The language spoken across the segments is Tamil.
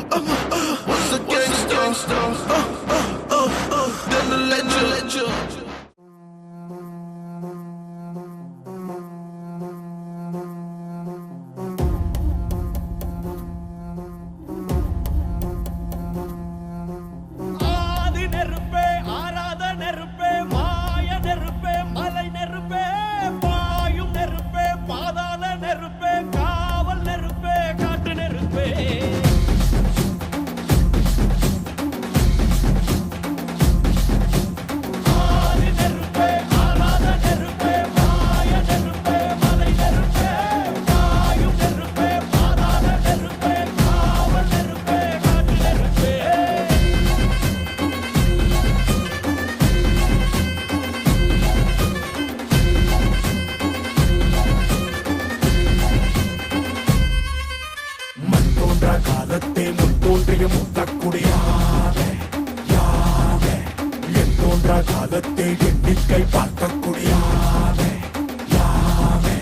What's a gangster? Then the legend. காலத்தே முன் தோன்றிய முத்தக்குடியாவே யாவே என் தோன்றா காலத்தே எண்ணிக்கை பார்க்கக்கூடியாவே யாவே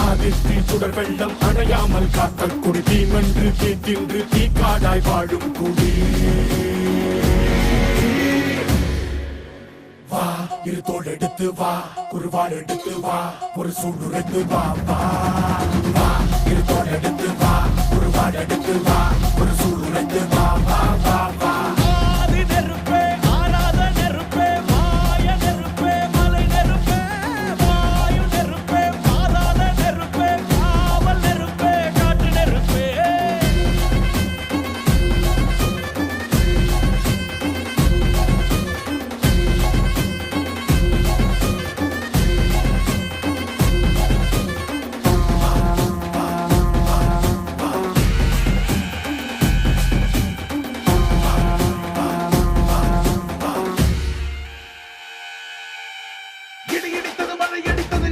ஆதித்தி சுடர் வெள்ளம் அணையாமல் காக்கக்குடி தீமென்று தீத்தின்று தீக்காடாய் வாழும் குடி வா இரு தோள் எடுத்து வா குருவாள் எடுத்து வா ஒரு சூடுரைத்து வா வா வா இரு தோள் எடுத்து வா குருவாள் எடுத்து வா ஒரு சூடுரைத்து வா வா வா வா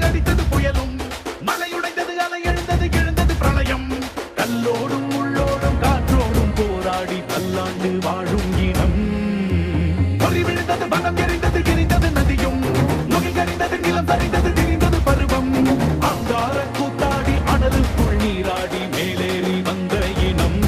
அடித்தது புயலும் மலையுடைந்தது அலை எழுந்தது எழுந்தது பிரளயம் கல்லோடும் உள்ளோடும் காற்றோடும் போராடி பல்லாண்டு வாழும் இனம் பொறி விழுந்தது பலம் எரிந்தது எரிந்தது நதியும் நுகை கறிந்தது நிலம் சரிந்தது திரிந்தது பருவம் அங்கார கூத்தாடி அனலுக்குள் நீராடி மேலேறி வந்த இனம்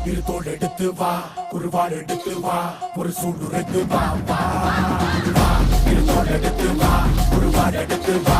இரு தோள் எடுத்து வா குருவாள் எடுத்து வா ஒரு சூடுரைத்து வா வா வா இரு தோள் எடுத்து வா குருவாள் எடுத்து வா